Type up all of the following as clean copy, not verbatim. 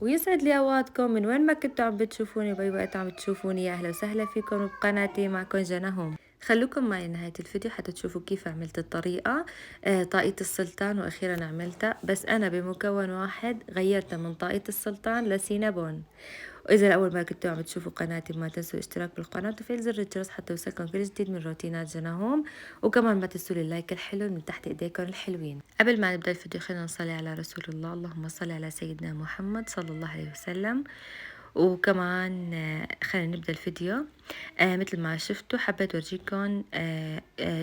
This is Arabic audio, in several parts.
ويسعد لي أوقاتكم من وين ما كنتوا عم بتشوفوني بأي وقت عم تشوفوني. أهلا وسهلا فيكم بقناتي، معكم جنى هوم. خلوكم معي نهاية الفيديو حتى تشوفوا كيف عملت الطريقة. طاقية السلطان وأخيرا عملتها، بس أنا بمكون واحد غيرتها من طاقية السلطان لسينابون. وإذا لأول مرة كنتوا عم تشوفوا قناتي ما تنسوا الاشتراك بالقناة وتفعيل زر الجرس حتى يوصلكم كل جديد من روتينات جنى هوم. وكمان ما تنسوا اللايك الحلو من تحت ايديكم الحلوين. قبل ما نبدأ الفيديو خلينا نصلي على رسول الله. اللهم صل على سيدنا محمد صلى الله عليه وسلم. وكمان خلينا نبدأ الفيديو. مثل ما شفتوا حبيت أورجيكم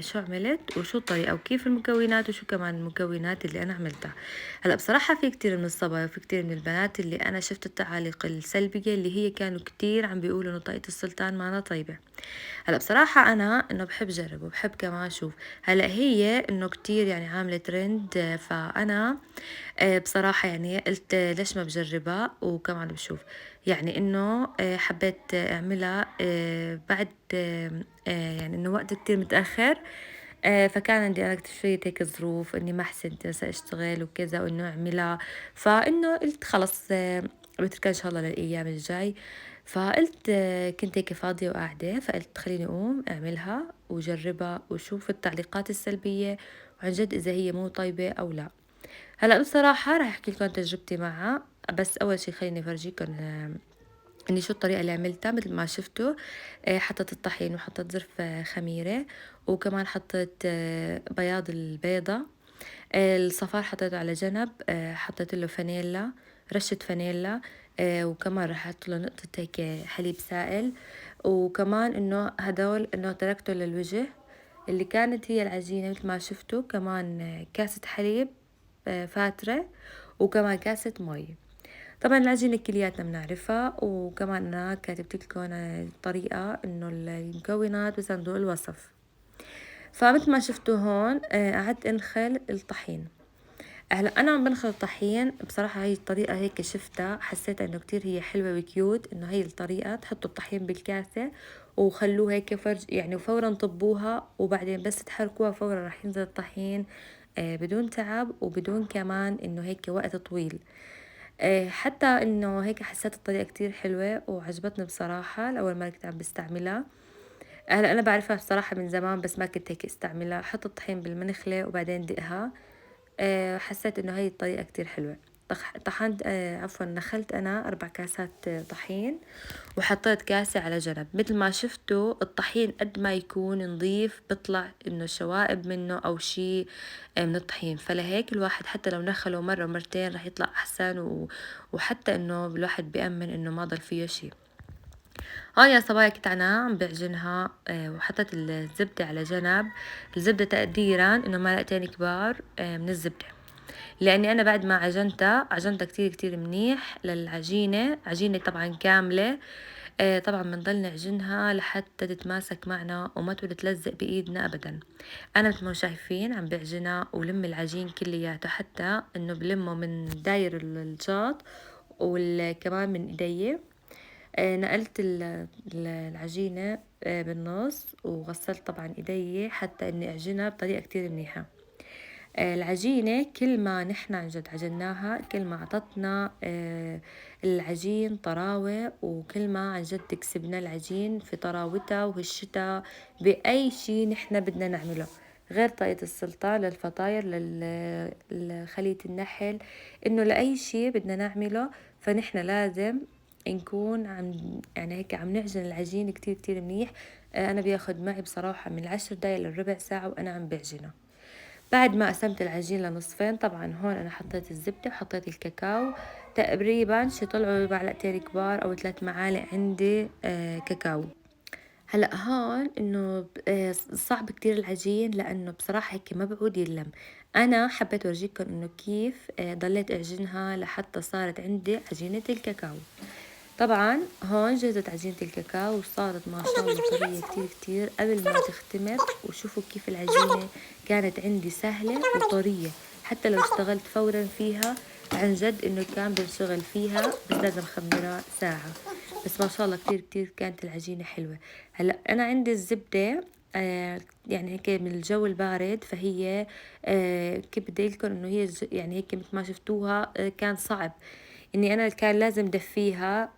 شو عملت وشو الطريقة وكيف المكونات وشو كمان المكونات اللي أنا عملتها. هلا بصراحة في كتير من الصبايا وفي كتير من البنات اللي أنا شفت التعاليق السلبية اللي هي كانوا كتير عم بيقولوا إنه طريقة السلطان معنا طيبة. هلا بصراحة أنا إنه بحب جرب وبحب كمان أشوف. هلا هي إنه كتير يعني عاملة ترند، فأنا بصراحة يعني قلت ليش ما بجربها وكمان بشوف. يعني إنه حبيت أعملها بعد يعني إنه وقت كتير متأخر. فكان عندي أنا شوية هيك ظروف إني ما حسنت مثلا أشتغل وكذا وإنه أعملها. فإنه قلت خلص بتركها إن شاء الله للأيام الجاي. فقلت كنت هيك فاضية وقاعدة، فقلت خليني أقوم أعملها وجربها وشوف التعليقات السلبية وعن جد إذا هي مو طيبة أو لا. هلا بصراحة راح أحكي لكم تجربتي معها، بس أول شي خليني أفرجيكم إني شو الطريقة اللي عملتها. مثل ما شفتوا حطيت الطحين وحطيت زرف خميرة، وكمان حطيت بياض البيضة. الصفار حطيته على جنب، حطيت له فانيلا، رشة فانيلا. وكمان راح أحط له نقطة هيك حليب سائل. وكمان إنه هدول إنه تركته للوجه. اللي كانت هي العجينة مثل ما شفتوا، كمان كاسة حليب فاترة، وكمان كاسة مي. طبعا العجينة كلياتنا بنعرفها، وكمان أنا كاتبت لكم الطريقة إنه المكونات بصندوق الوصف. فمثل ما شفتوا هون قعدت أنخل الطحين. هلا أنا عم بنخل الطحين. بصراحة هاي الطريقة هيك شفتها حسيت إنه كتير هي حلوة وكيوت، إنه هي الطريقة تحطوا الطحين بالكاسة وخلوه هيك فرج يعني، وفورا طبوها وبعدين بس تحركوها فورا راح ينزل الطحين بدون تعب وبدون كمان إنه هيك وقت طويل. حتى إنه هيك حسيت الطريقة كتير حلوة وعجبتني بصراحة لأول مرة كنت عم بستعملها. هلا أنا بعرفها بصراحة من زمان بس ما كنت هيك استعملها. حط الطحين بالمنخلة وبعدين دقها. حسيت إنه هاي الطريقة كتير حلوة. طحنت عفوا نخلت أنا 4 كاسات طحين، وحطيت كاسة على جنب. مثل ما شفتوا الطحين قد ما يكون نظيف بطلع إنه شوائب منه أو شي من الطحين، فلهيك الواحد حتى لو نخله مرة مرتين رح يطلع أحسن وحتى إنه الواحد بيأمن إنه ما ضل فيه شي. هاي يا صبايا كنت أنا عم بعجنها وحطيت الزبدة على جنب. الزبدة تقديرا إنه معلقتين كبار من الزبدة، لأني أنا بعد ما عجنتها كتير كتير منيح للعجينة. عجينة طبعا كاملة. طبعا بنضل نعجنها لحتى تتماسك معنا وما تولي تلزق بإيدنا أبدا. أنا مثل ما شايفين عم بعجنها ولم العجين كلياته، حتى إنه بلمه من داير الجاط وكمان من إيدي. نقلت العجينة بالنص وغسلت طبعا إيدي حتى إني أعجنها بطريقة كتير منيحة. العجينة كل ما نحن عن جد عجناها كل ما عطتنا العجين طراوة، وكل ما عن جد كسبنا العجين في طراوتها وهشتها بأي شي نحن بدنا نعمله، غير طريقة السلطان للفطاير لخلية النحل. إنه لأي شي بدنا نعمله فنحن لازم نكون عم يعني هيك عم نعجن العجين كتير كتير منيح. أنا بياخد معي بصراحة من 10 دقايق لربع ساعة وأنا عم بعجنه. بعد ما قسمت العجين لنصفين، طبعا هون أنا حطيت الزبدة وحطيت الكاكاو تقريبا شي طلعوا معلقتين كبار أو 3 معالق عندي كاكاو. هلا هون انه صعب كتير العجين لانه بصراحة هيك ما بعود يلم. انا حبيت اورجيكم انه كيف ضليت اعجنها لحتى صارت عندي عجينة الكاكاو. طبعا هون جهزت عجينة الكاكاو وصارت ما شاء الله طرية كتير كتير قبل ما تختمر. وشوفوا كيف العجينة كانت عندي سهلة وطرية، حتى لو اشتغلت فورا فيها عن جد انه كان بنشغل فيها بس لازم خمرها ساعة. بس ما شاء الله كتير كتير كانت العجينة حلوة. هلا انا عندي الزبدة يعني هيك من الجو البارد، فهي كيف بدي لكم انه هي يعني هيك مثل ما شفتوها كان صعب إني أنا كان لازم دفيها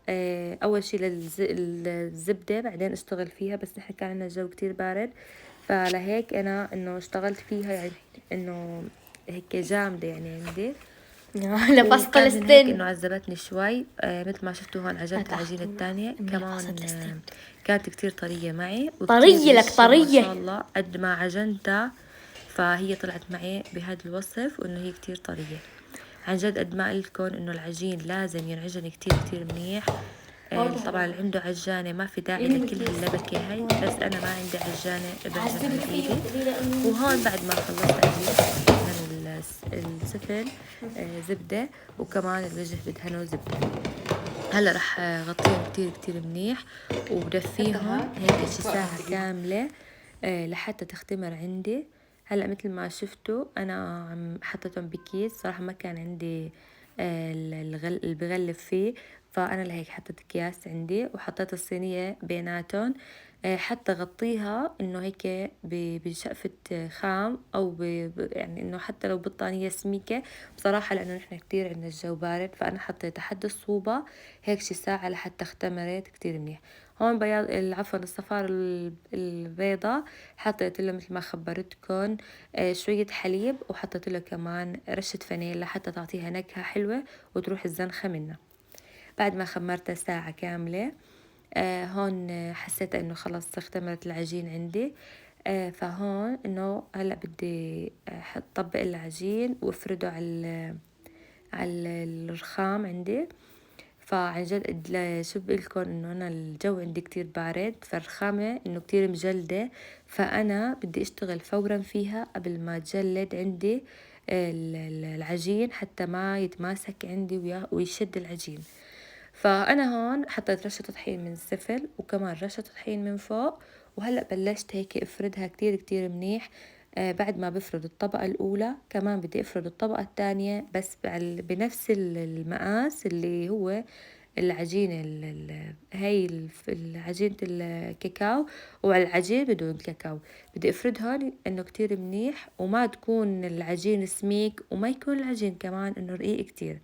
أول شي الزبدة، بعدين اشتغل فيها، بس نحن كان عنا الجو كتير بارد، فلهيك أنا إنه اشتغلت فيها يعني إنه هيك جامدة يعني عندي. لفصل وكان من هيك السن. إنه عذبتني شوي. مثل ما شفتوا هون عجنت العجينة التانية كمان كانت كتير طرية معي وكتير طرية لك هشة ما شاء طرية. الله. قد ما عجنتها فهي طلعت معي بهذا الوصف، وإنه هي كتير طرية عن جد. قد ما قلتلكم إنه العجين لازم ينعجن كتير كتير منيح. طبعا اللي عنده عجانة ما في داعي لكل هاللبكة هاي، بس أنا ما عندي عجانة بعجن على إيدي. وهون بعد ما خلصت عجين بدهن السفل زبدة، وكمان الوجه بدهنه زبدة. هلا رح غطيهم كتير كتير منيح وبدفيهم هيك شي ساعة كاملة لحتى تختمر عندي. هلا مثل ما شفتوا أنا عم حطيتهم بكيس، صراحة ما كان عندي اللي بغلف فيه، فأنا لهيك حطيت أكياس عندي وحطيت الصينية بيناتهم حتى غطيها إنه هيك بشقفة خام أو يعني إنه حتى لو بطانية سميكة بصراحة، لأنه نحن كتير عندنا الجو بارد، فأنا حطيت حد الصوبة هيك شي ساعة لحتى اختمرت كتير منيح. هون بياض عفوا الصفار البيضة حطيت له مثل ما خبرتكن شوية حليب، وحطيت له كمان رشة فانيلا حتى تعطيها نكهة حلوة وتروح الزنخة منها. بعد ما خمرتها ساعة كاملة هون حسيت انه خلص اختمرت العجين عندي. فهون انه هلا بدي طبق العجين وافرده على الرخام عندي. فعن جد شو بقولكن انه انا الجو عندي كتير بارد، فالرخامة انه كتير مجلدة، فانا بدي اشتغل فورا فيها قبل ما تجلد عندي العجين حتى ما يتماسك عندي ويشد العجين. فأنا هون حطيت رشة طحين من السفل وكمان رشة طحين من فوق، وهلأ بلشت هيك افردها كتير كتير منيح. بعد ما بفرد الطبقة الأولى كمان بدي افرد الطبقة الثانية، بس بنفس المقاس اللي هو العجينة هاي العجينة الكاكاو، وعلى العجين بدون كاكاو بدي افردهن انه كتير منيح، وما تكون العجين سميك وما يكون العجين كمان انه رقيق كتير،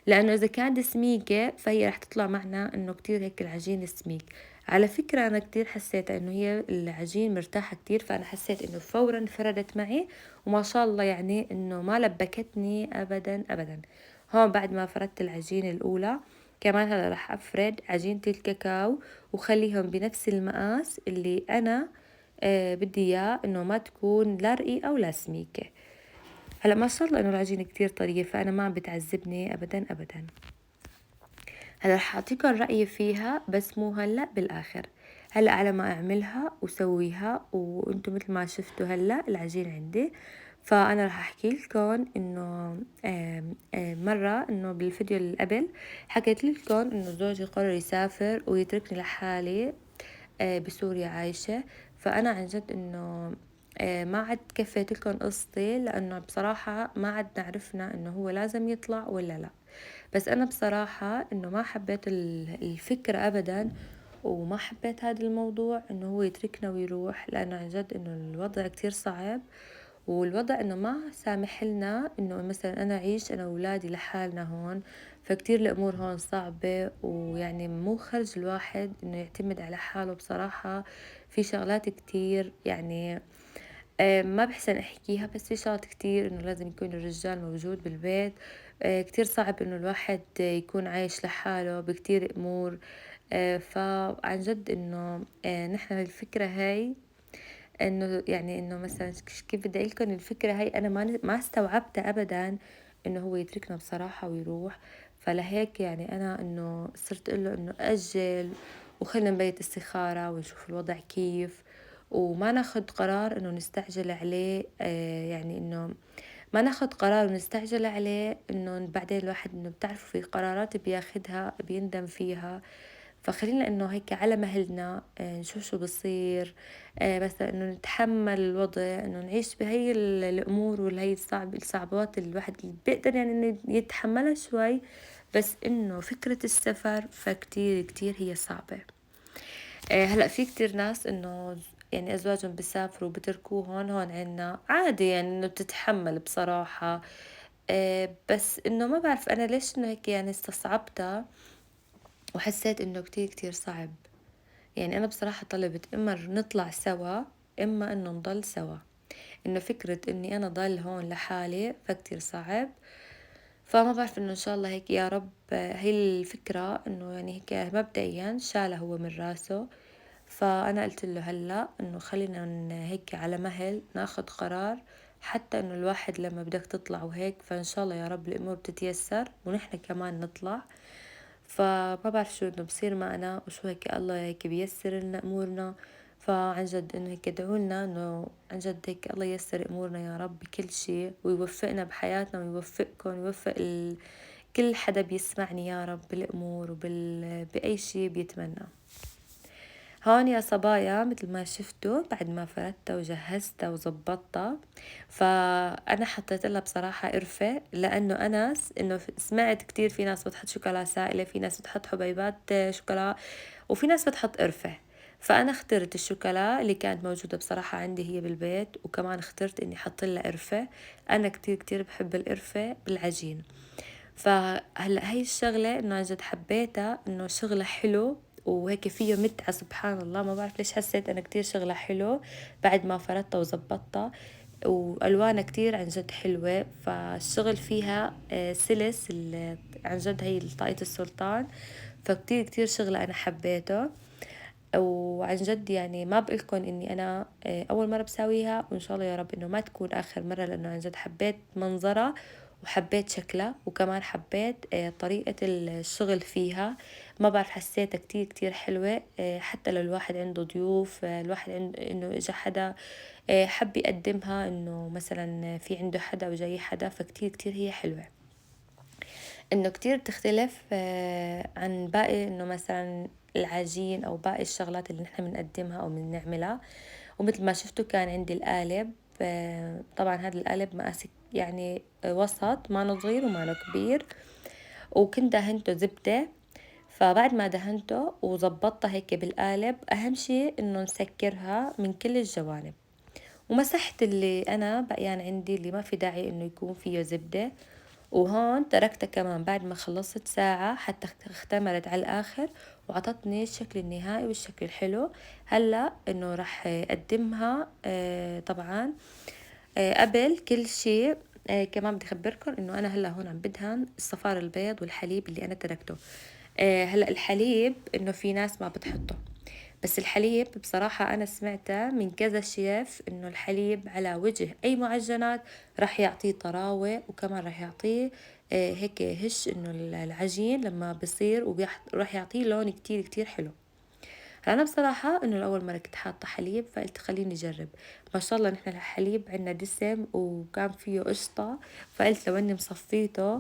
لأنه إذا كانت سميكة فهي رح تطلع معنا إنه كتير هيك العجين سميك. على فكرة أنا كتير حسيت إنه هي العجين مرتاحة كتير، فأنا حسيت إنه فورا فردت معي وما شاء الله، يعني إنه ما لبكتني أبدا أبدا. هون بعد ما فردت العجينة الأولى كمان هلا رح أفرد عجينة الكاكاو وخليهم بنفس المقاس اللي أنا بدي إياه، إنه ما تكون لا رقيقة ولا سميكة. هلا ما شاء الله انه العجينة كتير طرية، فانا ما عم بتعذبني ابدا ابدا. هلا رح اعطيكم رأيي فيها بس مو هلا، بالاخر. هلا على ما اعملها وسويها وانتم مثل ما شفتوا هلا العجين عندي. فانا رح احكي لكم انه مرة انه بالفيديو اللي قبل حكيت لكم انه زوجي قرر يسافر ويتركني لحالي بسوريا عايشة. فأنا عن جد إنه ما عاد كفيت لكم قصتي، لأنه بصراحة ما عاد عرفنا إنه هو لازم يطلع ولا لا. بس أنا بصراحة إنه ما حبيت الفكرة أبدا، وما حبيت هذا الموضوع إنه هو يتركنا ويروح، لأنه عن جد إنه الوضع كتير صعب، والوضع إنه ما سامح لنا إنه مثلا أنا أعيش أنا وولادي لحالنا هون. فكتير الأمور هون صعبة، ويعني مو خرج الواحد إنه يعتمد على حاله بصراحة. في شغلات كتير يعني ما بحسن أحكيها، بس في شغلات كتير إنه لازم يكون الرجال موجود بالبيت. كتير صعب إنه الواحد يكون عايش لحاله بكتير أمور. فعن جد إنه نحن الفكرة هاي إنه يعني إنه مثلا كيف بدي أقولكم الفكرة هاي أنا ما استوعبتها أبدا إنه هو يتركنا بصراحة ويروح. فلهيك يعني أنا إنه صرت أقول له إنه أجل وخلنا نبيت استخارة ونشوف الوضع كيف، وما ناخد قرار إنه نستعجل عليه. يعني إنه ما ناخد قرار ونستعجل عليه، إنه بعدين الواحد إنه بتعرفوا في قرارات بياخدها بيندم فيها. فخلينا إنه هيك على مهلنا نشوف شو بصير. مثلا إنه نتحمل الوضع، إنه نعيش بهي الأمور والهي الصعبات اللي الواحد بيقدر يعني إنه يتحملها شوي. بس إنه فكرة السفر فكتير كتير هي صعبة. هلأ في كتير ناس إنه يعني أزواجهم بيسافروا بتركوهن هون عنا عادي، يعني إنه بتتحمل بصراحة. بس إنه ما بعرف أنا ليش إنه هيك يعني استصعبتها وحسيت إنه كتير كتير صعب. يعني أنا بصراحة طلبت إما نطلع سوا إما إنه نضل سوا، إنه فكرة إني أنا ضل هون لحالي فكتير صعب. فما بعرف إنه إن شاء الله هيك يا رب هي الفكرة إنه يعني هيك مبدئيا شالها هو من راسه. فأنا قلت له هلا إنه خلينا هيك على مهل ناخد قرار، حتى إنه الواحد لما بدك تطلع وهيك فإن شاء الله يا رب الأمور بتتيسر ونحن كمان نطلع. فما بعرف شو إنه بصير معنا وشو هيك الله هيك بيسر لنا أمورنا. فعن جد إنه هيك ادعوا لنا إنه عن جد هيك الله ييسر أمورنا يا رب بكل شي ويوفقنا بحياتنا ويوفقكم ويوفق كل حدا بيسمعني يا رب بالأمور بأي شي بيتمنى. هون يا صبايا مثل ما شفتوا بعد ما فردتها وجهزتها وزبطتها، فأنا حطيت لها بصراحة قرفة لأنه أنا إنه سمعت كتير في ناس بتحط شوكولا سائلة، في ناس بتحط حبيبات شوكولا، وفي ناس بتحط قرفة. فأنا اخترت الشوكولا اللي كانت موجودة بصراحة عندي هي بالبيت، وكمان اخترت إني حط لها قرفة. أنا كتير كتير بحب القرفة بالعجين. فهلأ هاي الشغلة إنه عن جد حبيتها إنه شغلة حلو وهيك فيه متعة سبحان الله. ما بعرف ليش حسيت أنا كتير شغلة حلو بعد ما فردتها وزبطتها، وألوانها كتير عن جد حلوة. فالشغل فيها سلس عن جد هي طاقية السلطان. فكتير كتير شغلة أنا حبيته، وعن جد يعني ما بقولكن إني أنا أول مرة بساويها، وإن شاء الله يا رب إنه ما تكون آخر مرة، لأنه عن جد حبيت منظرها وحبيت شكلها وكمان حبيت طريقة الشغل فيها. ما بعرف حسيتها كتير كتير حلوة. حتى لو الواحد عنده ضيوف، الواحد إنه إجا حدا حب يقدمها، إنه مثلا في عنده حدا وجاي حدا، فكتير كتير هي حلوة. إنه كتير بتختلف عن باقي إنه مثلا العجين أو باقي الشغلات اللي نحن بنقدمها أو بنعملها. ومثل ما شفتوا كان عندي القالب، طبعا هذا القالب مقاسي يعني وسط، ما صغير وما كبير، وكنت دهنته زبدة. فبعد ما دهنته وزبطتها هيك بالقالب، أهم شي إنه نسكرها من كل الجوانب، ومسحت اللي أنا بقيان عندي اللي ما في داعي إنه يكون فيه زبدة. وهون تركتها كمان بعد ما خلصت ساعة حتى اختمرت على الآخر وعطتني الشكل النهائي والشكل الحلو. هلأ إنه رح أقدمها طبعا قبل كل شي. كمان بدي أخبركم إنه أنا هلأ هون عم بدهن الصفار البيض والحليب اللي أنا تركته. هلأ الحليب إنه في ناس ما بتحطه، بس الحليب بصراحة أنا سمعتها من كذا شيف إنه الحليب على وجه أي معجنات راح يعطيه طراوة، وكمان راح يعطيه هيك هش إنه العجين لما بصير وراح يعطيه لون كتير كتير حلو. أنا بصراحة إنه الأول مرة كنت حاطة حليب فقلت خليني أجرب. ما شاء الله نحن الحليب عنا دسم وكان فيه قشطة، فقلت لو إني مصفيته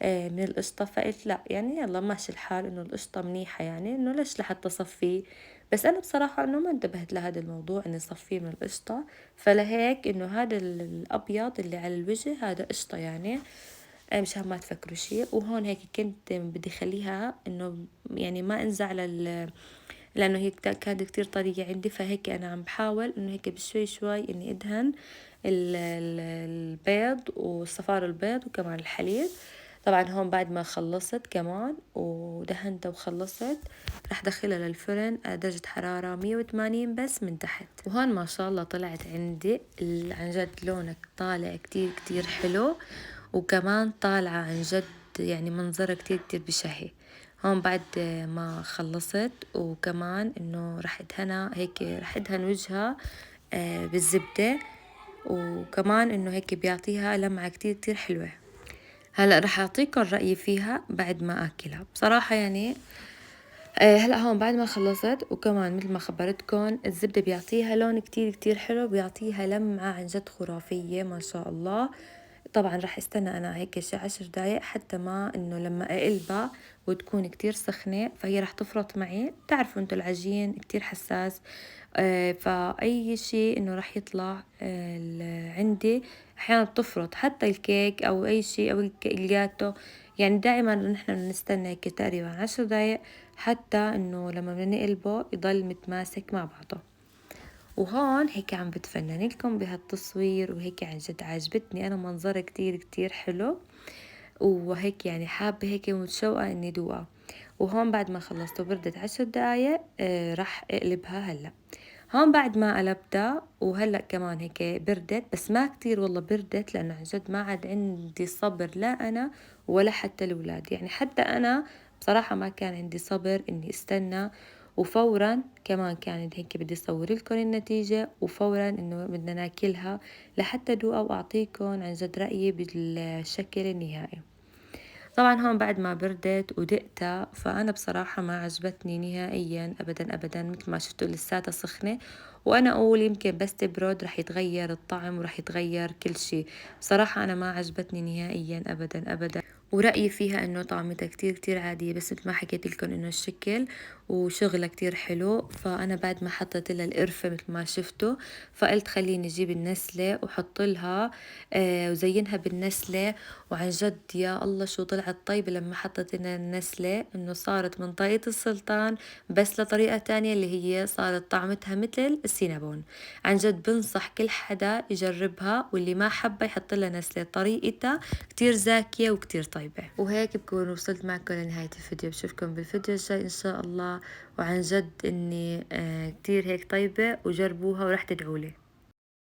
من القشطة، فقلت لا يعني يلا ماشي الحال إنه القشطة منيحة، يعني إنه ليش لحتى صفيه. بس أنا بصراحة إنه ما انتبهت لهذا الموضوع إني صفيه من القشطة، فلهيك إنه هذا الأبيض اللي على الوجه هذا قشطة يعني. مشان ما تفكروا شي. وهون هيك كنت بدي خليها إنه يعني ما انزع لأنه هي كانت كتير طرية عندي، فهيك أنا عم بحاول إنه هيك بشوي شوي إني أدهن البيض وصفار البيض وكمان الحليب. طبعا هون بعد ما خلصت كمان ودهنت وخلصت رح دخلها للفرن على درجة حرارة 180 بس من تحت. وهون ما شاء الله طلعت عندي عن جد لونك طالع كتير كتير حلو، وكمان طالعة عن جد يعني منظرها كتير كتير بشهي. هون بعد ما خلصت وكمان إنه رح أدهنها هيك، رح أدهن وجهها بالزبدة، وكمان إنه هيك بيعطيها لمعة كتير كتير حلوة. هلأ رح أعطيكم رأيي فيها بعد ما أكلها بصراحة يعني. هلأ هون بعد ما خلصت وكمان مثل ما خبرتكم الزبدة بيعطيها لون كتير كتير حلو، بيعطيها لمعة عن جد خرافية ما شاء الله. طبعا رح استنى أنا هيك شي 10 دقايق حتى ما إنه لما أقلبها وتكون كتير سخنة فهي رح تفرط معي. بتعرفوا انتو العجين كتير حساس، فأي شي إنه رح يطلع عندي أحيانا بتفرط، حتى الكيك أو أي شي أو الجاتو. يعني دائما نحن نستنى هيك تقريبا 10 دقايق حتى إنه لما بدنا نقلبه يضل متماسك مع بعضه. وهون هيك عم بتفنن لكم بهالتصوير، وهيك عن جد عجبتني أنا منظرها كتير كتير حلو. وهيك يعني حابة هيك ومتشوقة إني دوقها. وهون بعد ما خلصت وبردت 10 دقايق راح أقلبها هلأ. هون بعد ما قلبتها وهلأ كمان هيك بردت، بس ما كتير والله بردت، لأنه عن جد ما عاد عندي صبر لا أنا ولا حتى الأولاد. يعني حتى أنا بصراحة ما كان عندي صبر إني استنى، وفورا كمان كان هيك بدي أصور لكم النتيجة، وفورا إنه بدنا ناكلها لحتى أدوقها وأعطيكم عن جد رأيي بالشكل النهائي. طبعا هون بعد ما بردت ودقتها، فأنا بصراحة ما عجبتني نهائيا أبدا أبدا، مثل ما شفتوا لساتها سخنة، وأنا أقول يمكن بس تبرد رح يتغير الطعم ورح يتغير كل شي. بصراحة أنا ما عجبتني نهائيا أبدا أبدا، ورأيي فيها إنه طعمتها كتير كتير عادية، بس مثل ما حكيت لكم إنه الشكل وشغلها كتير حلو. فأنا بعد ما حطيت لها القرفة مثل ما شفتوا، فقلت خليني أجيب النسلة وحط لها وزينها بالنسلة. وعن جد يا الله شو طلعت طيبة لما حطيت لنا النسلة، إنه صارت من طريقة السلطان بس لطريقة تانية اللي هي صارت طعمتها مثل السينابون. عن جد بنصح كل حدا يجربها، واللي ما حبها يحط لها نسلة، طريقتها كتير زاكية وكتير طيبة. وهيك بكون وصلت معكم لنهاية الفيديو، بشوفكم بالفيديو الجاي إن شاء الله. وعن جد إني كتير هيك طيبة، وجربوها ورح تدعولي.